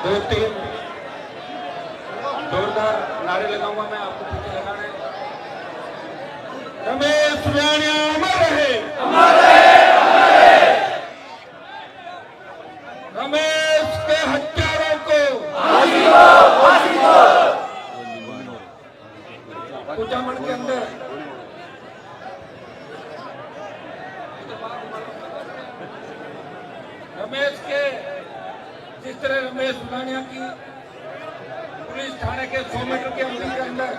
दो तीन जोरदार नारे लगाऊंगा मैं, आपको पीछे लगाना है। रमेश सुराणिया अमर रहे, अमर रहे, अमर रहे। रमेश के हत्यारों को फांसी दो, फांसी दो। कुचामन के अंदर रमेश के, जिस तरह रमेश सुराणिया की पुलिस थाने के 100 मीटर के अंदर के अंदर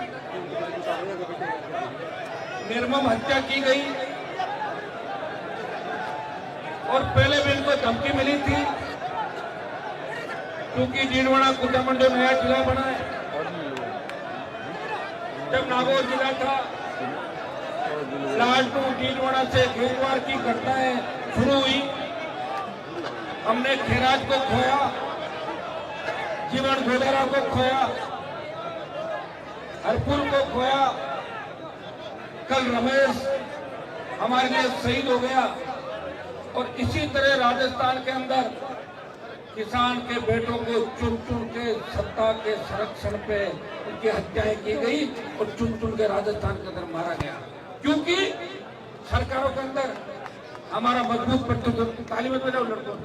निर्मम हत्या की गई और पहले भी इनको धमकी मिली थी, क्योंकि डीडवाना कुचामन जो नया जिला बना है, जब नागौर जिला था, लालटू डीडवाना से घेरवार की घटनाएं शुरू हुई। हमने खेराज को खोया, जीवन घोड़ेरा को खोया, हरपुर को खोया, कल रमेश हमारे लिए शहीद हो गया। और इसी तरह राजस्थान के अंदर किसान के बेटों को चुन चुन के सत्ता के संरक्षण पे उनकी हत्याएं की गई और चुन चुन के राजस्थान के अंदर मारा गया, क्योंकि सरकारों के अंदर हमारा मजबूत प्रतिनिधित्व, तालीम बजाओ लड़कों,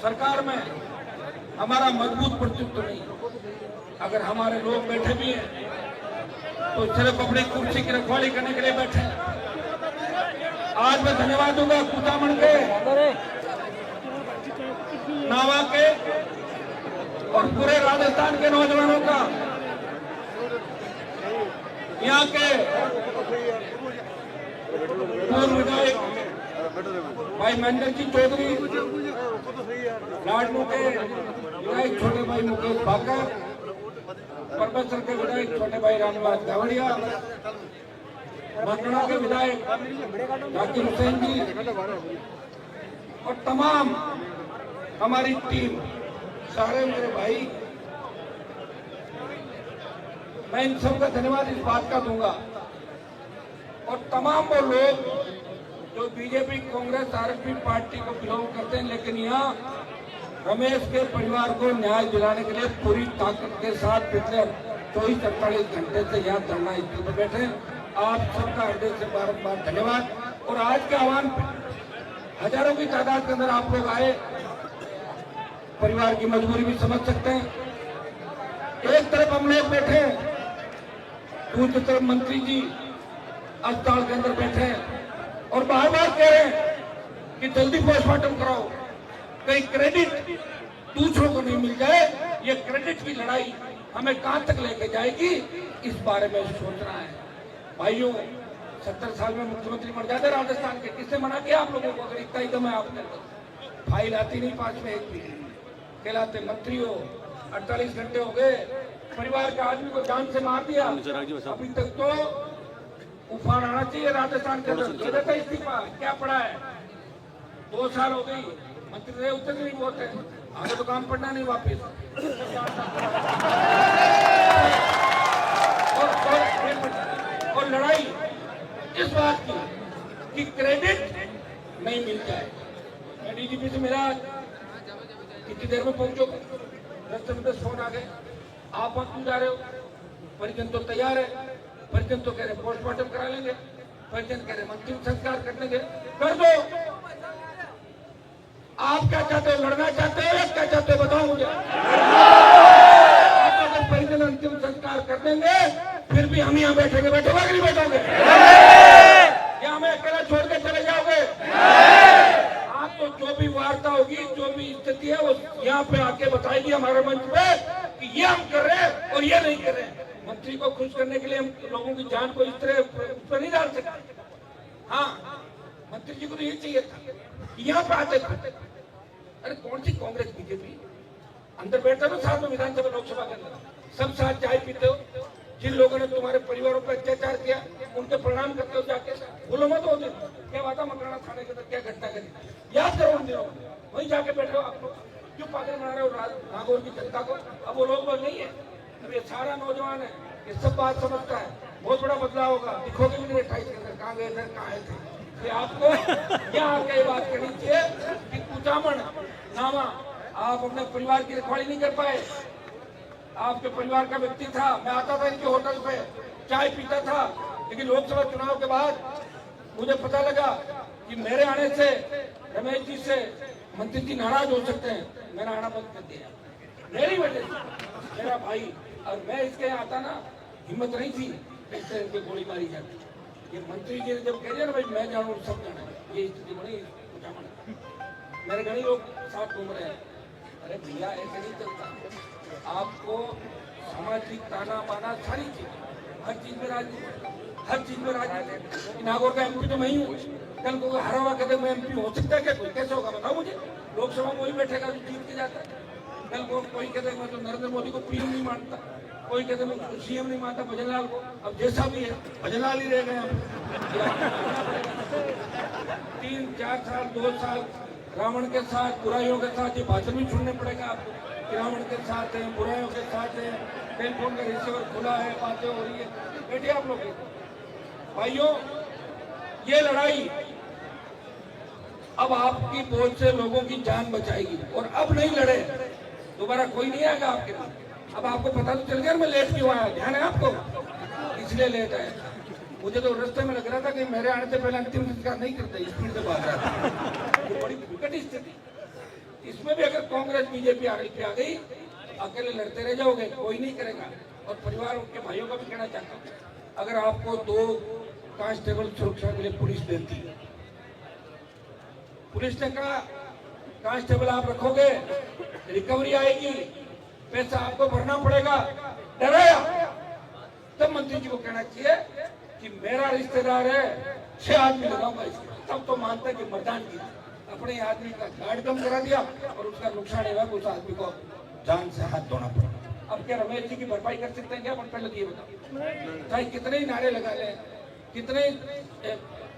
सरकार में हमारा मजबूत प्रतिनिधित्व नहीं। अगर हमारे लोग बैठे भी हैं तो सिर्फ अपनी कुर्सी की रखवाली करने के लिए बैठे हैं। आज मैं धन्यवाद दूंगा कुचामन के, नावा के और पूरे राजस्थान के नौजवानों का, यहाँ के पूर्व विधायक भाई महेंद्र जी चौधरी, लाडनू के विधायक छोटे भाई मुकेश भाकर, परबसर के विधायक छोटे भाई रामनिवास गावड़िया, मकड़ा के विधायक जाकिर हुसैन जी और तमाम हमारी टीम, सारे मेरे भाई, मैं इन सबका धन्यवाद इस बात का दूंगा। और तमाम वो लोग जो बीजेपी, कांग्रेस, आरएसपी पार्टी को बिलोंग करते हैं, लेकिन यहाँ रमेश के परिवार को न्याय दिलाने के लिए पूरी ताकत के साथ पिछले 24-48 घंटे से यहाँ धरना स्थल पर बैठे। आप सबका हृदय से बार-बार धन्यवाद। और आज के आह्वान पे हजारों की तादाद के अंदर आप लोग आए, परिवार की मजबूरी भी समझ सकते हैं। एक तरफ हम लोग बैठे, दूसरी तरफ मंत्री जी अस्पताल के अंदर बैठे हैं और बार बार कह रहे हैं कि जल्दी पोस्टमार्टम कराओ, कहीं क्रेडिट दूसरों को नहीं मिल जाए। ये क्रेडिट की लड़ाई हमें कहां तक लेके जाएगी, इस बारे में सोचना है। भाइयों, 70 साल में मुख्यमंत्री मर जाते राजस्थान के, किसने मना किया आप लोगों को? अगर इतना ही दम है आपके अंदर, फाइल आती नहीं 5 में 1 भी, कहलाते मंत्री हो। 48 घंटे हो गए, परिवार के आदमी को जान से मार दिया, अभी तक तो उफान आना चाहिए राजस्थान के अंदर। दे देता इस्तीफा, क्या पड़ा है? 2 साल हो गई, मंत्री रहे, उत्तर नहीं बोलते, आगे तो काम पड़ना नहीं वापिस। और लड़ाई इस बात की कि क्रेडिट नहीं मिल जाए। मैं डीजीपी से मिला, कितनी देर में पहुंचोगे? 10 मिनट फोन आ गए, आप क्यों जा रहे हो? परिजन तो तैयार है, परिजन तो कह रहे पोस्टमार्टम करा लेंगे, परिजन कह रहे अंतिम संस्कार कर लेंगे। कर दो। आप क्या चाहते हो? लड़ना चाहते हो या क्या चाहते हो? बताओ मुझे। आप अगर परिजन अंतिम संस्कार कर देंगे, फिर भी हम यहाँ बैठेंगे, बैठोगे कि नहीं बैठोगे? या हमें अकेला छोड़ के चले जाओगे? आप तो जो भी वार्ता होगी, जो भी स्थिति है, वो यहाँ पे आके बताएगी हमारे मंच पे कि ये हम कर रहे हैं और ये नहीं कर रहे हैं। मंत्री को खुश करने के लिए हम लोगों की जान को इस तरह पर नहीं डाल सकते। हाँ, मंत्री जी को तो ये चाहिए था, यहाँ पे आते थे। अरे कौन सी कांग्रेस बीजेपी, अंदर बैठते हो साथ में विधानसभा लोकसभा के अंदर, सब साथ चाय पीते हो। जिन लोगों ने तुम्हारे परिवारों पर अत्याचार किया, उनके प्रणाम करते हो जाके। बोलो मत हो दिन क्या बात है, मकराना थाने के अंदर क्या घटना करी, याद करो उन दिनों, वहीं जाके बैठे हो आप लोग। क्यों पागल बना रहे हो नागौर की जनता को? अब वो लोग नहीं है, अब ये सारा नौजवान है, ये सब बात समझता है। बहुत बड़ा बदलाव होगा, दिखोगे भी नहीं 28 के अंदर, कहाँ गए थे, कहाँ आए थे। आपको यहाँ आके बात करनी चाहिए कि कुचामन, नावा आप अपने परिवार की रखवाली नहीं कर पाए। आपके परिवार का व्यक्ति था, मैं आता था इनके होटल पे, चाय पीता था, लेकिन लोकसभा चुनाव के बाद मुझे पता लगा कि मेरे आने से रमेश जी से मंत्री जी नाराज हो सकते हैं। मेरा आना बंद कर दिया मेरी वजह से, मेरा भाई। और मैं इसके यहाँ आता ना, हिम्मत नहीं थी कैसे इनके गोली मारी जाती। ये मंत्री जी ने जब कह दिया ना भाई मैं जानू सब जाना, ये स्थिति बनी। मेरे घनी लोग साथ घूम रहे हैं। अरे भैया ऐसे नहीं चलता। आपको सामाजिक ताना बाना सारी चीज, हर चीज में राजनीति, हर चीज में राजनीति। नागौर का एमपी तो मैं ही हूँ। कल को हरा हुआ कहते मैं एमपी हो सकता है क्या? कोई कैसे होगा बताओ मुझे? लोकसभा में वही बैठेगा जो जीत के जाता है। कल को कोई कहते मैं तो नरेंद्र मोदी को पीएम नहीं मानता, कोई कहते मैं सीएम नहीं मानता भजनलाल को। अब जैसा भी है भजनलाल ही रह गए। 3-4 साल 2 साल रावण के साथ, बुराइयों के साथ ये भाषण भी सुनने पड़ेगा आपको। रावण के साथ है, बुराइयों के साथ है, टेलीफोन का रिसीवर खुला है, बातें हो रही है। बैठिए आप लोग भाइयों, ये लड़ाई अब आपकी बोझ से लोगों की जान बचाएगी। और अब नहीं लड़े दोबारा कोई नहीं आएगा आपके पास। अब आपको पता तो चल गया मैं लेट क्यों आया, ध्यान है आपको? इसलिए लेट आया। मुझे तो रास्ते में लग रहा था कि मेरे आने से पहले अंतिम संस्कार नहीं करते, स्पीड से भाग रहा था। ये बड़ी विकट स्थिति। इसमें भी अगर कांग्रेस बीजेपी आगे पे आ गई, अकेले लड़ते रह जाओगे, कोई नहीं करेगा। और परिवार के भाइयों का भी कहना चाहता हूँ, अगर आपको 2 कांस्टेबल सुरक्षा के लिए पुलिस देती, पुलिस ने कहा कांस्टेबल आप रखोगे, रिकवरी आएगी, पैसा आपको भरना पड़ेगा, डराया। तब मंत्री जी को कहना चाहिए कि मेरा रिश्तेदार है, 6 आदमी लगाऊंगा इसको। तब तो मानता है कि मर्दान की अपने आदमी का गार्ड कम करा दिया और उसका नुकसान हुआ, उस आदमी को जान से हाथ धोना पड़ा। अब क्या रमेश जी की भरपाई कर सकते हैं क्या? पहले ये बताओ, चाहे कितने ही नारे लगा लें, कितने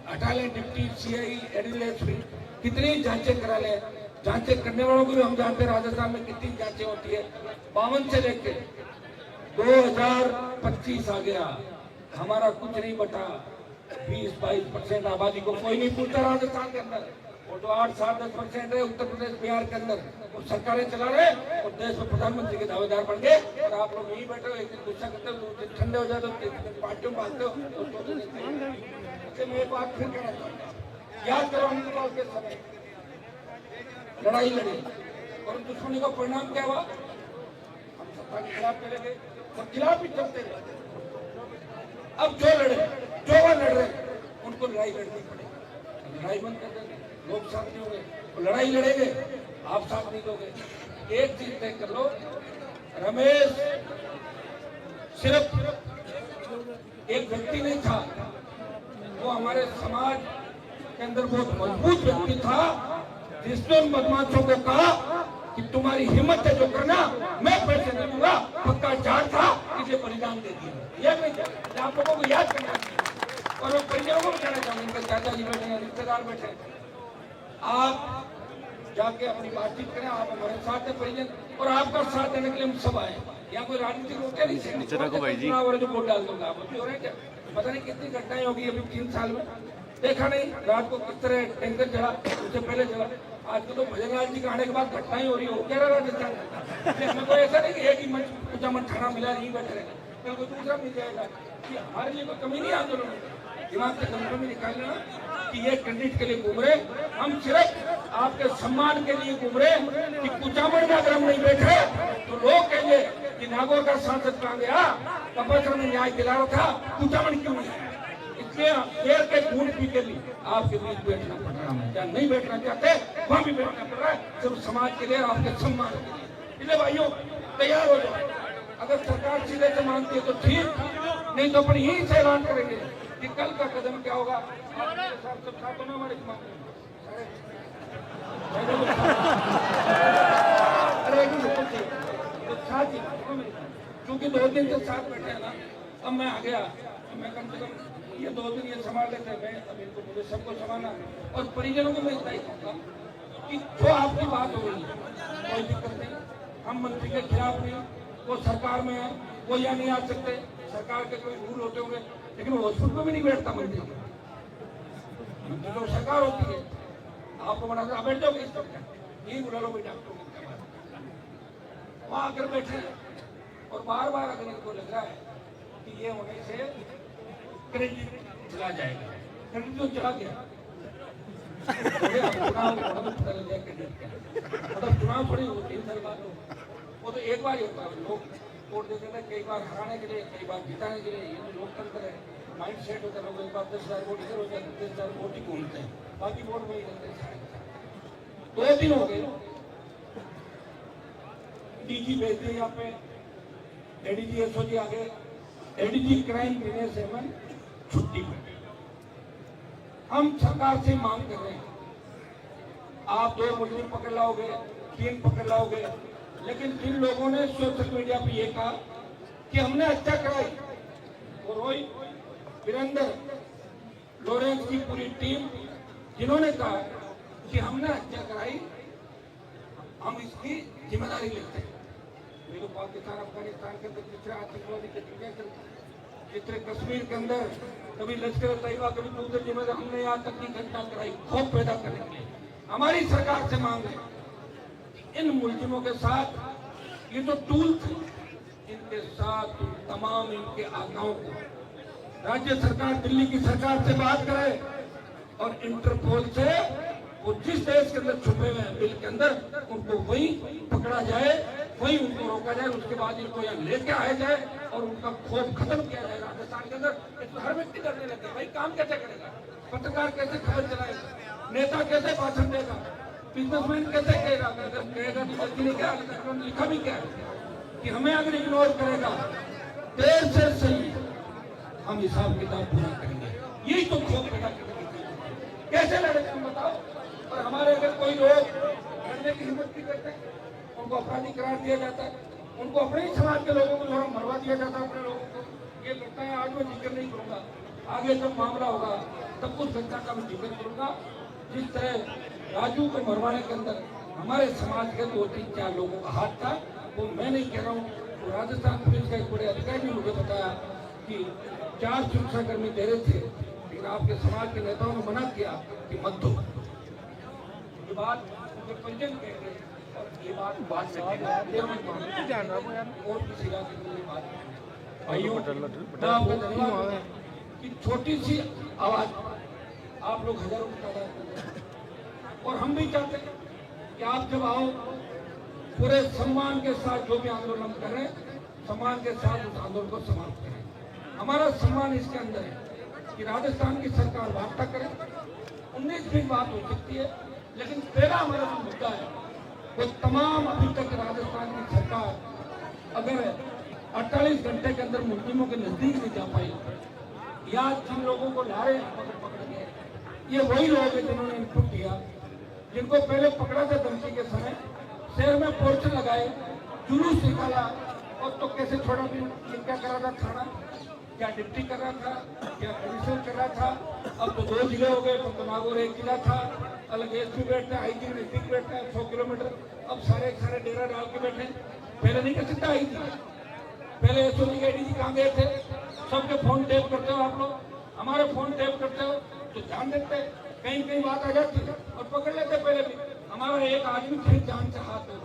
हटा लें डिप्टी सीआई एडिशनल, कितनी जांचें करा लें, जांचें करने वालों को भी हम जानते हैं राजस्थान में कितनी जांचें होती है। 52 से लेके 2025 आ गया, हमारा कुछ नहीं बटा। 20-22% आबादी को कोई नहीं पूछता राजस्थान के अंदर। और जो 8-7-10% है उत्तर प्रदेश बिहार के अंदर, वो सरकारें चला रहे और देश में प्रधानमंत्री के दावेदार बन गए। और आप लोग यही बैठे हो, एक दिन गुस्सा करते हो, ठंडे हो जाते हो, पार्टियों में भागते हो। मैं एक बात फिर कहना चाहता हूँ, याद करो हम के समय लड़ाई लड़ी और दुश्मनी का परिणाम क्या हुआ? हम सत्ता के खिलाफ चले गए और खिलाफ भी चलते रहे। अब जो लड़े, जो वो लड़ रहे, उनको लड़ाई लड़नी पड़ेगी। लड़ाई बंद कर देंगे, लोग साथ नहीं होंगे, लड़ाई लड़ेंगे, आप साथ नहीं दोगे। एक चीज तय कर लो, रमेश सिर्फ एक व्यक्ति नहीं था, वो हमारे समाज के अंदर बहुत मजबूत व्यक्ति था, जिसने उन बदमाशों को कहा कि तुम्हारी हिम्मत है जो करना, मैं पैसे नहीं दूंगा, पक्का झाड़ था, इसे बलिदान दे दिया। याद नहीं क्या? आप लोगों को याद करना चाहिए। और वो परिजनों को कहना चाहूंगा, इनके चाचा जी बैठे हैं, रिश्तेदार बैठे हैं, आप जाके अपनी बातचीत करें। आप हमारे साथ हैं परिजन, और आपका साथ देने के लिए हम सब आए। यहाँ कोई राजनीतिक रोके नहीं सकते, जो वोट डाल दूंगा। आप अभी हो रहे हैं क्या? पता नहीं कितनी घटनाएं होगी अभी 3 साल में, देखा नहीं रात को किस तरह टैंकर चला, उससे पहले चला। आजकल तो भजनलाल जी के आने के बाद घटनाएं हो रही हो क्या राजस्थान में? कोई ऐसा नहीं कि एक ही मंच कुचामन थाना मिला नहीं बैठे रहेगा, कल को दूसरा मिल जाएगा। कि हमारे लिए कोई कमी नहीं आंदोलन में, दिमाग से कमी भी निकाल लेना कि ये कैंडिडेट के लिए घूम रहे, हम सिर्फ आपके सम्मान के लिए घूम रहे। कि कुचामन में अगर हम नहीं बैठे तो लोग कहेंगे कि नागौर का सांसद कहाँ गया, कपसर में न्याय दिला रहा था, कुचामन क्यों नहीं? शेर के खून पी के लिए आपके बीच बैठना पड़ रहा है। क्या नहीं बैठना चाहते, वहां भी बैठना पड़ रहा है, सिर्फ समाज के लिए, आपके सम्मान के लिए। इसलिए भाइयों तैयार हो जाओ। अगर सरकार सीधे से मानती है तो ठीक, नहीं तो अपन यही से ऐलान करेंगे कि कल का कदम क्या होगा। सब साथ होना हमारे क्योंकि 2 दिन से साथ बैठे हैं ना, अब मैं आ गया, मैं कम से कम ये 2 दिन ये संभाल लेते हैं। मैं अब इनको मुझे सबको संभालना, और परिजनों को मैं इतना ही कहूँगा कि जो आपकी बात हो रही है कोई दिक्कत नहीं, हम मंत्री के खिलाफ नहीं, वो सरकार में है, वो यहाँ नहीं आ सकते, सरकार के कोई रूल होते होंगे, लेकिन वो हॉस्पिटल में भी नहीं बैठता मंत्री। मंत्री तो सरकार होती है, आपको बना बैठ जाओगे इस वक्त, यही बुला लो भाई डॉक्टर। वहां आकर बैठे और बार बार अगर इनको लग रहा है कि ये होने से क्रेडिट चला जाएगा, क्रेडिट तो चला गया। चुनाव मतलब चुनाव थोड़ी हो 3 साल बाद वो तो एक बार ही होता है। लोग वोट देते थे कई बार हराने के लिए, कई बार जिताने के लिए। ये तो लोकतंत्र है, माइंड सेट होता है। लोग एक बार 10,000 वोट इधर हो जाते हैं, 10,000 वोट ही घूमते हैं, बाकी वोट वही रहते हैं। 2 दिन हो गए, डीजी भेज दिए यहाँ पे, एडीजी एसओजी आ गए, एडीजी क्राइम दिनेश हेमन छुट्टी पे। हम सरकार से मांग कर रहे हैं, आप 2 मुजरिम पकड़ लाओगे, 3 पकड़ लाओगे, लेकिन जिन लोगों ने सोशल मीडिया पे ये कहा कि हमने हत्या कराई, वो रोहित वीरेंद्र लॉरेंस की पूरी टीम जिन्होंने कहा कि हमने हत्या कराई, हम इसकी जिम्मेदारी लेते हैं। मेरे पाकिस्तान अफगानिस्तान के अंदर जितने आतंकवादी गतिविधियां चलती हैं, जितने कश्मीर के अंदर कभी लश्कर तैयबा, कभी दूसरे जिम्मेदार, हमने यहाँ तक की घटना कराई खौफ पैदा करने के लिए। हमारी सरकार से मांग है इन मुलजिमों के साथ ये जो टूल थे, इनके साथ तमाम इनके आज्ञाओं को राज्य सरकार, दिल्ली की सरकार से बात करे और इंटरपोल से वो जिस देश के अंदर छुपे हुए हैं बिल के अंदर, उनको वही पकड़ा जाए, वही उनको रोका जाए। उसके बाद इनको यहाँ लेके आया जाए और उनका खौफ खत्म किया जाए। राजस्थान के अंदर हर व्यक्ति करने लगे, भाई काम कैसे करेगा, पत्रकार कैसे खबर चलाएगा, नेता कैसे भाषण देगा, बिजनेसमैन कैसे कहेगा, अगर कहेगा तो गलती नहीं, क्या लिखा भी क्या है कि हमें अगर इग्नोर करेगा देर से सही हम हिसाब किताब पूरा करेंगे। यही तो खौफ पैदा करेंगे, कैसे लड़ेंगे हम बताओ। और हमारे अगर कोई लोग लड़ने की हिम्मत भी करते हैं, उनको अपराधी करार दिया जाता है, उनको अपने ही समाज के लोगों को थोड़ा मरवा दिया जाता है। अपने लोगों को ये लगता है आज मैं जिक्र नहीं करूंगा, आगे जब मामला होगा तब उस घटना का मैं जिक्र करूंगा। जिस तरह राजू को मरवाने के अंदर हमारे समाज के 2-3-4 लोगों का हाथ था, वो मैं नहीं कह रहा हूँ। तो राजस्थान पुलिस का एक बड़े अधिकारी ने मुझे बताया कि 4 सुरक्षाकर्मी दे रहे थे, लेकिन आपके समाज के नेताओं ने मना किया कि मत दो। ये बात मुझे पंजन कह रहे और ये बात से और किसी राज्य की बात भाइयों कि छोटी सी आवाज आप लोग हजारों की तादाद में, और हम भी चाहते हैं कि आप जब आओ पूरे सम्मान के साथ जो भी आंदोलन कर रहे हैं, सम्मान के साथ उस आंदोलन को समाप्त करें। हमारा सम्मान इसके अंदर है कि राजस्थान की सरकार वार्ता करे, 19 दिन बात हो सकती है, लेकिन पहला हमारा जो मुद्दा है वो तमाम अभी तक राजस्थान की सरकार अगर 48 घंटे के अंदर मुस्लिमों के नजदीक नहीं जा पाई, या जिन लोगों को ला रहे पकड़ के, ये वही लोग हैं जिन्होंने इनपुट दिया, जिनको पहले पकड़ा था धमकी के समय, शहर में पोस्टर लगाए, जुलूस निकाला, और तो कैसे छोड़ा भी क्या कर रहा था थाना, क्या डिप्टी कर रहा था, क्या कमिश्नर कर रहा था। अब तो 2 जिले हो गए, तो नागौर 1 जिला था, अलग एसपी बैठता है, आईजी नजदीक बैठता है 100 किलोमीटर, अब सारे डेरा डाल के बैठे। पहले नहीं कर सकता आई थी, पहले एसओजी के एडीजी कहाँ गए थे, सबके फोन टेप करते हो आप लोग, हमारे फोन टेप करते हो तो ध्यान देते, कहीं कहीं बात आ जाती है और पकड़ लेते। पहले भी हमारा एक आदमी फिर जान से हाथ धो,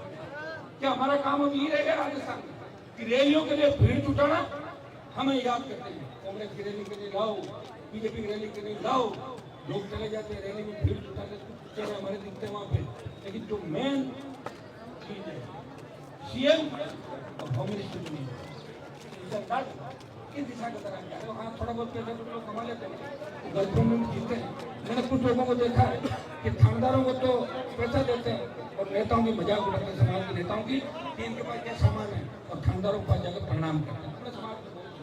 क्या हमारा काम अब यही रह गया राजस्थान की रैलियों के लिए भीड़ जुटाना? हमें याद करते हैं कांग्रेस की रैली के लिए लाओ, बीजेपी की रैली के लिए लाओ, लोग चले जाते हैं रैली में, भीड़ जुटाते चले हमारे दिखते हैं वहां पे, लेकिन जो मेन चीज है सीएम और होम मिनिस्टर नहीं किस दिशा की तरफ जा रहे हो। हाँ, थोड़ा बहुत पैसा तो लोग कमा लेते हैं, गलतियों में जीते हैं। मैंने कुछ लोगों को देखा है कि थानेदारों को तो पैसा देते हैं और नेताओं की मजाक उड़ाते हैं, समाज के नेताओं की कि इनके पास क्या सामान है, और थानेदारों के पास जाकर प्रणाम करते हैं। अपने समाज में बहुत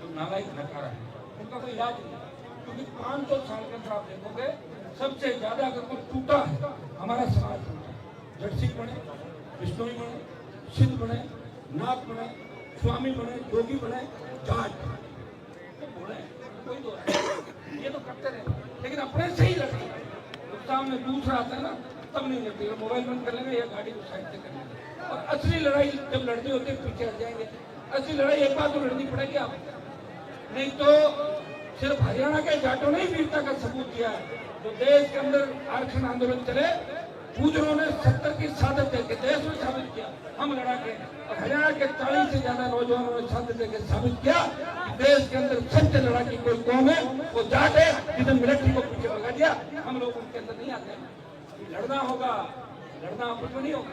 जो नालायक नकारा है, उनका कोई इलाज नहीं, क्योंकि 500 साल के अंदर आप देखोगे सबसे ज्यादा अगर कोई टूटा है हमारा समाज टूटा। जटसिंह बने, बिश्नोई बने, सिद्ध बने, नाथ बने, स्वामी बने, योगी बने, जाट तो बोले कोई दो ये तो करते रहे, लेकिन अपने से ही लड़ते। सामने दूसरा आता है ना तब नहीं लड़ते, मोबाइल बंद कर लेंगे या गाड़ी को साइड से कर लेंगे। और असली लड़ाई जब लड़ते होते पीछे हट जाएंगे। असली लड़ाई एक बार तो लड़नी पड़ेगी आप, नहीं तो सिर्फ हरियाणा के जाटों ने ही वीरता का सबूत दिया। जो देश के अंदर आरक्षण आंदोलन चले गुजरों ने 70 की शहादत देके देश में साबित किया हम लड़ा के, और हरियाणा के 40 से ज्यादा नौजवानों ने शहादत देके साबित किया कि देश के अंदर सबसे लड़ाकी कोई कौम है वो जाट है, जिसने मिलिट्री को पीछे भगा दिया। हम लोग उनके अंदर नहीं आते, लड़ना होगा, लड़ना आपस में नहीं होगा।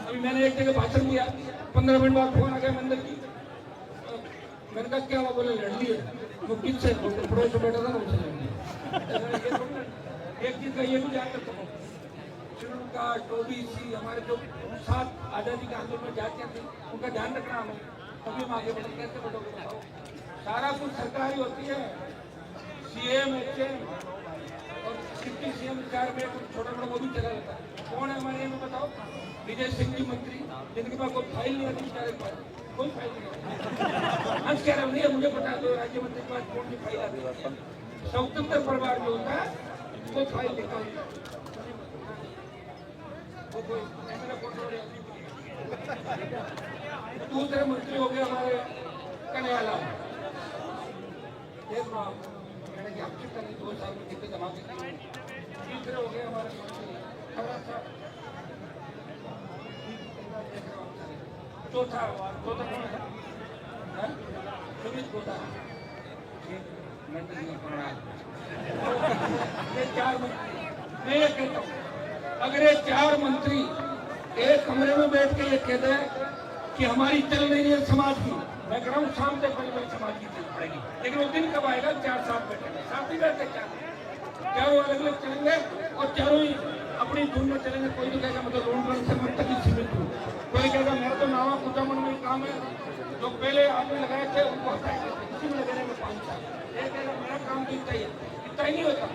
अभी मैंने एक जगह भाषण दिया, 15 मिनट बाद फोन आ गया मंदिर की, मैंने कहा क्या हुआ, बोले लड़ लिए। वो किससे, पड़ोस में बैठा था ना उनसे लड़ लिए। एक चीज का ये भी याद रखो, का ओबीसी हमारे जो 7 आजादी के आंदोलन में जाते थे उनका ध्यान रखना हमें, तभी हम आगे बढ़े। कैसे बढ़ोगे बताओ, सारा कुछ सरकारी होती है, सीएम एचएम और डिप्टी सीएम 4 में कुछ छोटा मोटा वो भी चला जाता है। कौन है हमारे में बताओ, विजय सिंह जी मंत्री, जिनके पास कोई फाइल नहीं आती, बेचारे के पास कोई फाइल नहीं। हंस कह रहा नहीं है, मुझे बता दो राज्य मंत्री के पास कौन सी फाइल आती है। स्वतंत्र परिवार जो होता है वो फाइल निकाल, दूसरे मंत्री हो गए हमारे कन्हैयालाल, आपकी 2 साल में कितने जमा के, तीसरे हो गए हमारे चौथा कौन है, सुमित गोदा। ये 4 मंत्री, मैं ये कहता हूँ अगर ये 4 मंत्री एक कमरे में बैठ के ये कहते हैं कि हमारी चल नहीं रही है समाज की, मैं कह रहा हूँ शाम तक बड़ी समाज की चल पड़ेगी, लेकिन वो दिन कब आएगा, 4 साथ बैठेंगे, साथ ही बैठे चारों अलग अलग चलेंगे और चारों ही अपनी धुन में चलेंगे। कोई तो कहेगा मतलब रोड बंद से मैं तभी सीमित हूँ, कोई कहेगा मेरा तो नावा कुचामन में काम है, जो पहले आपने लगाए थे उनको हटाएंगे, इसी में लगे रहेंगे 5 साल। ये कहेगा मेरा काम तो इतना ही नहीं होता,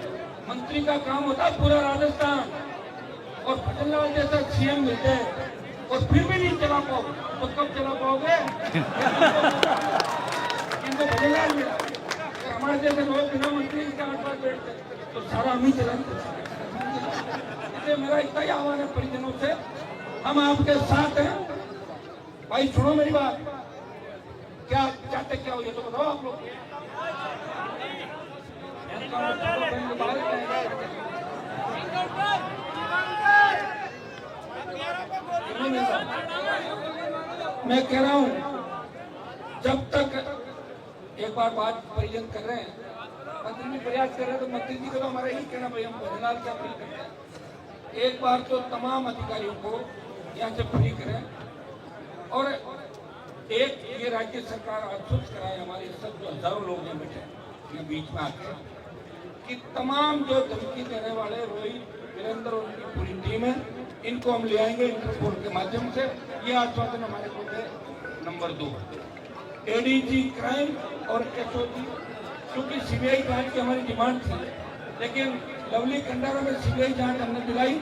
मंत्री का काम होता पूरा राजस्थान, और भजनलाल जैसा सीएम मिलते हैं और फिर भी नहीं चला पाओ तो कब चला पाओगे। इनको भजनलाल मिला, हमारे जैसे लोग बिना मंत्री के 8 बार बैठते तो सारा हम ही चलाएंगे। इसलिए मेरा इतना ही आह्वान है परिजनों से, हम आपके साथ हैं भाई। सुनो मेरी बात, क्या चाहते क्या हो ये तो बताओ आप लोग। मैं कह रहा हूं जब तक एक बार बात परिजन कर रहे हैं, मंत्री जी प्रयास कर रहे हैं, तो मंत्री जी को तो हमारा यही कहना भाई हम भजनलाल क्या अपील करते हैं, एक बार तो तमाम अधिकारियों को यहाँ से फ्री करें। और एक ये राज्य सरकार आश्वस्त कराए हमारे सब जो हजारों लोग हैं बैठे ये बीच में आके कि तमाम जो धमकी देने वाले रोहित वीरेंद्र और उनकी पूरी टीम है, इनको हम ले आएंगे इंटरपोल के माध्यम से। ये आश्वासन हमारे को है। नंबर 2, एडीजी क्राइम और एसओजी, क्योंकि सीबीआई जांच की हमारी डिमांड थी, लेकिन लवली कंडारा में सीबीआई जांच हमने दिलाई।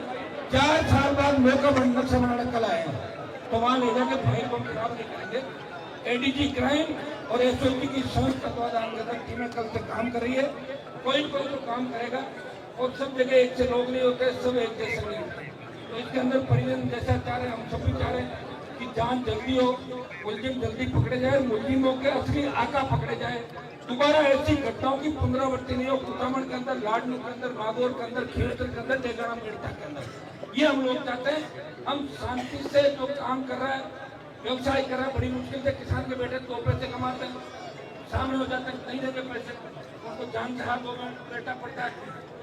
4 साल बाद मौका बनने से बनाना कल आए हैं, तो वहां ले जाकर फाइल को खराब नहीं करेंगे। एडीजी क्राइम और एसओजी की संयुक्त तत्वाधान के अंदर टीमें कल से काम कर रही है। कोई तो काम करेगा, और सब जगह एक से लोग नहीं होते, सब एक जैसे नहीं होते। तो इसके अंदर परिजन जैसा चाह रहे हैं, हम सब भी चाह रहे हैं कि जांच जल्दी हो, मुलजिम जल्दी पकड़े जाए, मुलजिमों के असली आका पकड़े जाए, दोबारा ऐसी घटनाओं की पुनरावृत्ति नहीं हो। कुटामन के अंदर, लाडनू के अंदर, नागौर के अंदर, खीरसर के अंदर, डेगाना मेड़ता के अंदर, ये हम लोग चाहते हैं। हम शांति से जो काम कर रहा है, व्यवसाय कर रहा है, बड़ी मुश्किल से किसान के बेटे 2 पैसे कमाते हैं, सामने हो जाते हैं, नहीं देते पैसे, उनको जान से हाथ बैठा पड़ता है।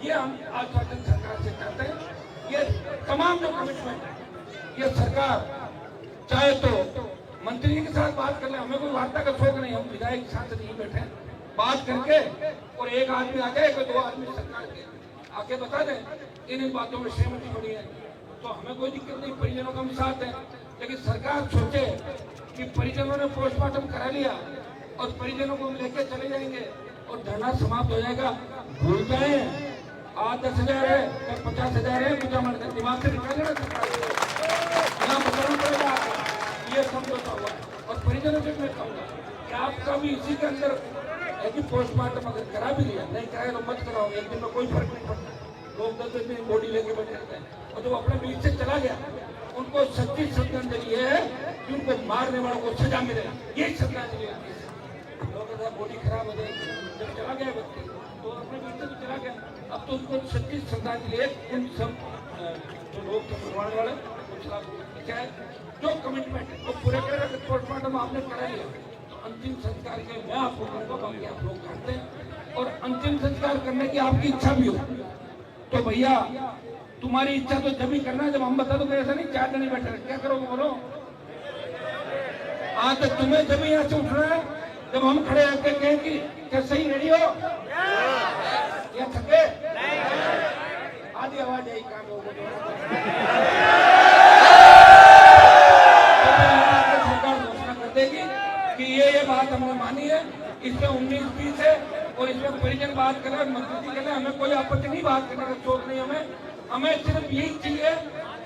ये हम आश्वासन सरकार से चाहते हैं। ये तमाम जो कमिटमेंट है, ये सरकार चाहे तो मंत्री जी के साथ बात कर ले, हमें कोई वार्ता का शौक नहीं, हम विधायक के साथ नहीं बैठे, बात करके और एक आदमी आ जाए, 2 आदमी सरकार के आके बता दें इन बातों में सहमति पड़ी है, तो हमें कोई दिक्कत नहीं, परिजनों का हम साथ है। लेकिन सरकार सोचे कि परिजनों ने पोस्टमार्टम करा लिया और परिजनों को हम लेके चले जाएंगे और धरना समाप्त हो जाएगा, भूल जाए 10,000 है, 50,000 है, दिमाग से निकाल लेना पड़ेगा। ये समझौता हुआ। और परिजनों से मैं कहूँगा कि आपका भी इसी के अंदर है कि पोस्टमार्टम अगर करा भी लिया, नहीं कराए तो मत कराओ, एक दिन में कोई फर्क नहीं पड़ता। लोग 10 दिन बॉडी लेके बैठे रहते हैं, और जो अपने बीच से चला गया उनको सच्ची श्रद्धांजलि है कि उनको मारने वालों को सजा मिले, यही श्रद्धांजलि है। लोगों का बॉडी खराब हो जाए, जब चला गया व्यक्ति तो अपने बीच से चला गया, अब तो उनको सच्ची श्रद्धांजलि है उन सब जो लोग तो मरवाने वाले कुछ क्या है जो कमिटमेंट है वो पूरे करेगा। पोस्टमार्टम आपने करा लिया तो अंतिम संस्कार के मैं आपको कहूँगा बाकी आप लोग करते हैं और अंतिम संस्कार करने की आपकी इच्छा भी हो तो भैया तुम्हारी इच्छा तो जब ही करना है जब हम बता दो ऐसा नहीं 4 दिन बैठे क्या करोगे बोलो। आज तो तुम्हें जब यहाँ से उठना है जब हम खड़े होकर कहें कि क्या सही रेडी हो या थके आधी आवाज आई काम होगा सरकार घोषणा कर देगी कि ये बात हमने मानी है। इसमें 19-20 है और इसमें परिजन बात करें मजबूती करें हमें कोई आपत्ति नहीं बात करने का शौक नहीं। हमें सिर्फ यही चाहिए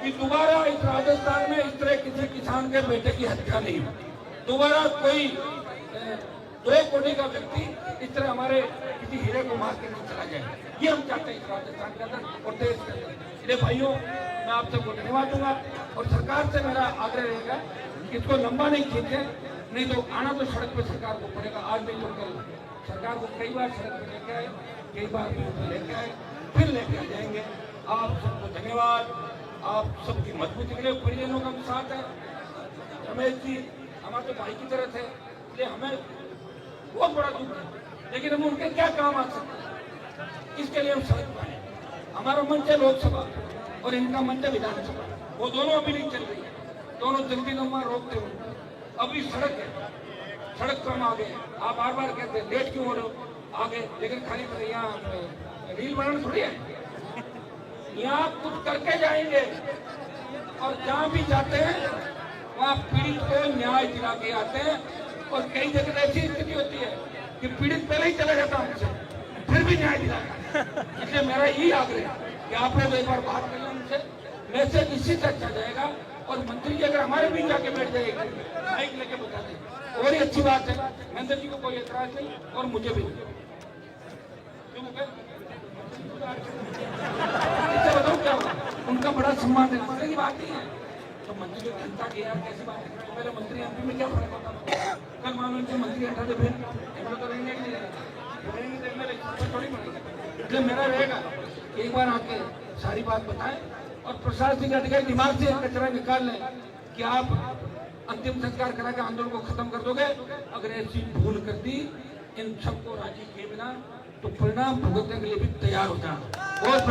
कि दोबारा इस राजस्थान में इस तरह किसी किसान के बेटे की हत्या नहीं हो। दोबारा कोई 2 कोटी का व्यक्ति इस तरह हमारे किसी हीरे को मार के नहीं चला जाए। ये हम चाहते हैं इस राजस्थान के अंदर और देश के अंदर। इसलिए भाइयों मैं आप सबको धन्यवाद दूंगा और सरकार से मेरा आग्रह रहेगा कि इसको लंबा नहीं खींचे नहीं तो आना तो सड़क पे सरकार को पड़ेगा। आज नहीं तो कल सरकार को कई बार सड़क पे लेके आए कई बार लेके आए फिर लेके आ जाएंगे। आप सबको धन्यवाद। आप सबकी मजबूती के लिए परिजनों का साथ है। रमेश जी हमारे तो भाई की तरह थे इसलिए हमें बहुत बड़ा दुख है लेकिन हम उनके क्या काम आ सकते हैं इसके लिए हम सड़क पर आए। हमारा मंच है लोकसभा और इनका मंच है विधानसभा। वो दोनों अभी नहीं चल रही है दोनों जल्दी नंबर रोकते हुए अभी सड़क है सड़क पर हम आ गए। आप बार बार कहते हैं लेट क्यों हो रहे हो आगे लेकिन खाली यहाँ रील बनाना थोड़ी है। यहाँ कुछ करके जाएंगे और जहाँ भी जाते हैं वहाँ पीड़ित को न्याय दिला के आते हैं। और कई जगह ऐसी स्थिति होती है कि पीड़ित पहले ही चला जाता हमसे फिर भी न्याय दिलाता। इसलिए मेरा यही आग्रह है कि आप लोग एक बार बात कर लें उनसे मैसेज इसी से अच्छा जाएगा और मंत्री जी अगर हमारे बीच जाके बैठ जाएगा माइक लेके बता दें और ही अच्छी बात है। महेंद्र जी को कोई एतराज नहीं और मुझे भी बताओ क्या होगा उनका बड़ा सम्मान है की बात नहीं है। तो मंत्री को जनता की यार कैसी बात है मेरे मंत्री एमपी में क्या फर्क होता है। कल मान लो मंत्री हटा दे फिर तो रहेंगे थोड़ी पड़ेगा। इसलिए मेरा रहेगा एक बार आके सारी बात बताएं और प्रशासनिक अधिकारी दिमाग से कचरा निकाल लें कि आप अंतिम संस्कार करा के आंदोलन को खत्म कर दोगे। अगर ऐसी भूल कर दी इन सबको राजी किए बिना तो परिणाम भुगतने के लिए भी तैयार हो जाना। बहुत